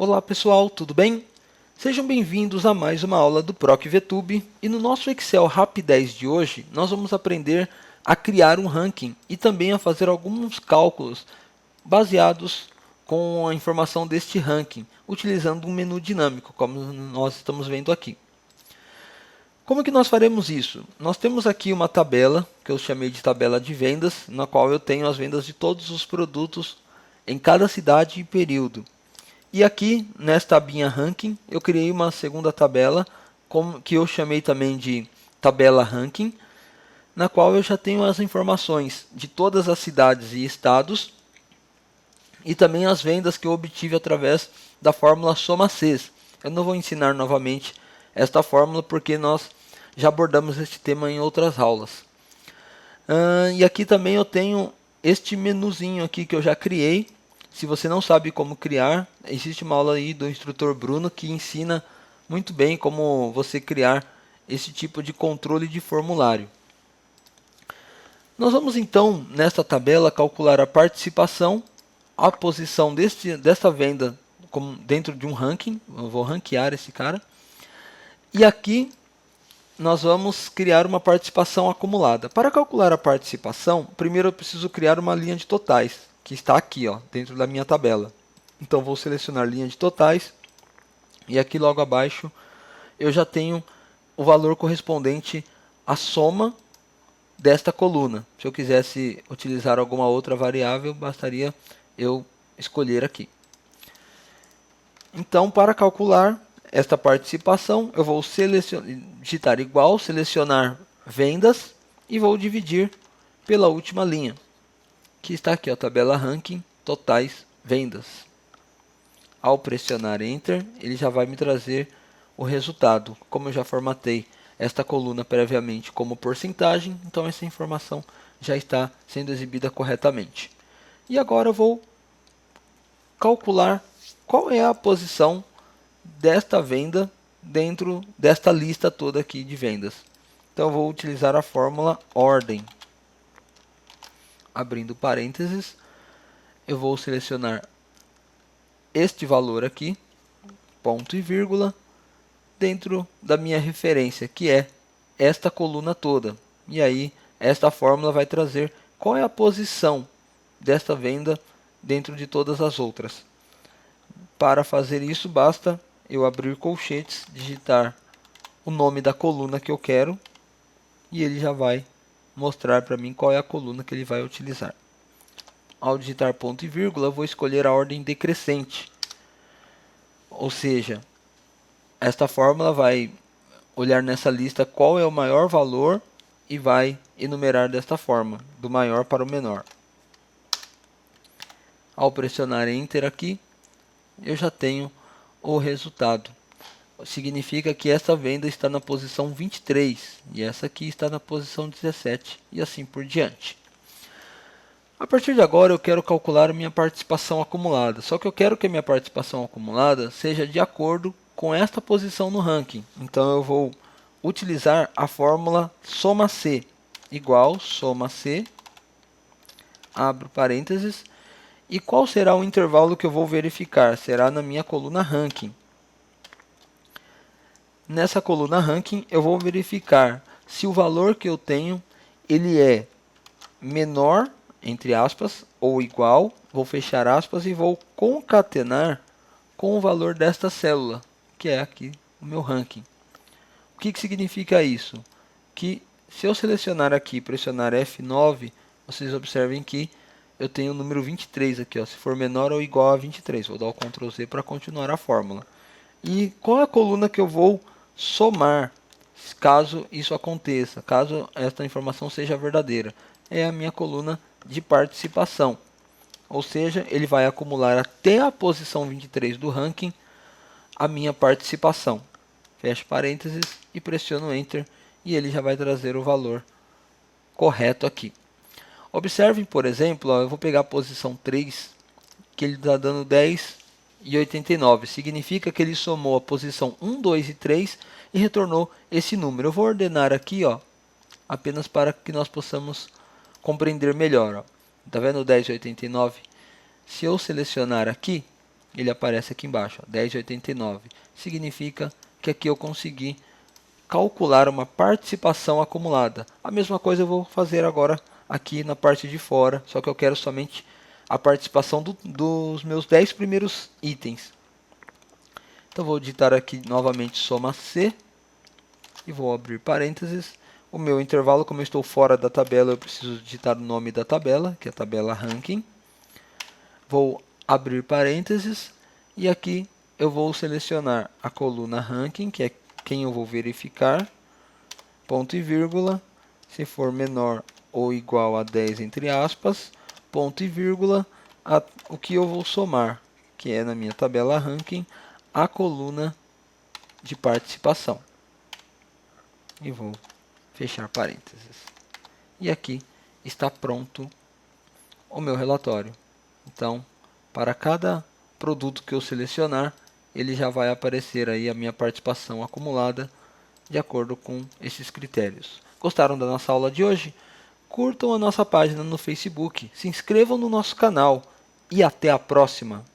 Olá pessoal, tudo bem? Sejam bem-vindos a mais uma aula do ProcVTube e no nosso Excel Rapidez de hoje nós vamos aprender a criar um ranking e também a fazer alguns cálculos baseados com a informação deste ranking, utilizando um menu dinâmico, como nós estamos vendo aqui. Como que nós faremos isso? Nós temos aqui uma tabela, que eu chamei de tabela de vendas, na qual eu tenho as vendas de todos os produtos em cada cidade e período. E aqui, nesta abinha ranking, eu criei uma segunda tabela, que eu chamei também de tabela ranking, na qual eu já tenho as informações de todas as cidades e estados, e também as vendas que eu obtive através da fórmula soma-Cs. Eu não vou ensinar novamente esta fórmula, porque nós já abordamos este tema em outras aulas. E aqui também eu tenho este menuzinho aqui que eu já criei. Se você não sabe como criar, existe uma aula aí do instrutor Bruno que ensina muito bem como você criar esse tipo de controle de formulário. Nós vamos então, nesta tabela, calcular a participação, a posição desta venda dentro de um ranking. Eu vou ranquear esse cara. E aqui nós vamos criar uma participação acumulada. Para calcular a participação, primeiro eu preciso criar uma linha de totais, que está aqui, ó, dentro da minha tabela. Então vou selecionar linha de totais e aqui logo abaixo eu já tenho o valor correspondente à soma desta coluna. Se eu quisesse utilizar alguma outra variável, bastaria eu escolher aqui. Então, para calcular esta participação, eu vou digitar igual, selecionar vendas e vou dividir pela última linha, que está aqui, a tabela ranking, totais, vendas. Ao pressionar Enter, ele já vai me trazer o resultado. Como eu já formatei esta coluna previamente como porcentagem, então essa informação já está sendo exibida corretamente. E agora eu vou calcular qual é a posição desta venda dentro desta lista toda aqui de vendas. Então eu vou utilizar a fórmula ordem. Abrindo parênteses, eu vou selecionar este valor aqui, ponto e vírgula, dentro da minha referência, que é esta coluna toda. E aí, esta fórmula vai trazer qual é a posição desta venda dentro de todas as outras. Para fazer isso, basta eu abrir colchetes, digitar o nome da coluna que eu quero, e ele já vai mostrar para mim qual é a coluna que ele vai utilizar. Ao digitar ponto e vírgula, eu vou escolher a ordem decrescente. Ou seja, esta fórmula vai olhar nessa lista qual é o maior valor e vai enumerar desta forma, do maior para o menor. Ao pressionar Enter aqui, eu já tenho o resultado. Significa que essa venda está na posição 23 e essa aqui está na posição 17 e assim por diante. A partir de agora eu quero calcular a minha participação acumulada, só que eu quero que a minha participação acumulada seja de acordo com esta posição no ranking. Então eu vou utilizar a fórmula soma-C, igual soma-C, abro parênteses, e qual será o intervalo que eu vou verificar? Será na minha coluna ranking. Nessa coluna ranking eu vou verificar se o valor que eu tenho ele é menor, entre aspas, ou igual, vou fechar aspas e vou concatenar com o valor desta célula, que é aqui o meu ranking. O que significa isso? Que se eu selecionar aqui e pressionar F9, vocês observem que eu tenho o número 23 aqui, ó, se for menor ou igual a 23. Vou dar o Ctrl Z para continuar a fórmula. E qual é a coluna que eu vou somar, caso isso aconteça, caso esta informação seja verdadeira? É a minha coluna de participação. Ou seja, ele vai acumular até a posição 23 do ranking a minha participação. Fecho parênteses e pressiono Enter e ele já vai trazer o valor correto aqui. Observem, por exemplo, ó, eu vou pegar a posição 3, que ele está dando 10,89. Significa que ele somou a posição 1, 2 e 3 e retornou esse número. Eu vou ordenar aqui, ó, apenas para que nós possamos compreender melhor. Está vendo o 10,89? Se eu selecionar aqui, ele aparece aqui embaixo, ó, 10,89. Significa que aqui eu consegui calcular uma participação acumulada. A mesma coisa eu vou fazer agora aqui na parte de fora, só que eu quero somente a participação dos meus 10 primeiros itens. Então vou digitar aqui novamente soma C e vou abrir parênteses. O meu intervalo, como eu estou fora da tabela, eu preciso digitar o nome da tabela, que é a tabela ranking. Vou abrir parênteses e aqui eu vou selecionar a coluna ranking, que é quem eu vou verificar, ponto e vírgula, se for menor ou igual a 10 entre aspas, ponto e vírgula, o que eu vou somar, que é na minha tabela ranking, a coluna de participação. E vou fechar parênteses. E aqui está pronto o meu relatório. Então, para cada produto que eu selecionar, ele já vai aparecer aí a minha participação acumulada de acordo com esses critérios. Gostaram da nossa aula de hoje? Curtam a nossa página no Facebook, se inscrevam no nosso canal e até a próxima!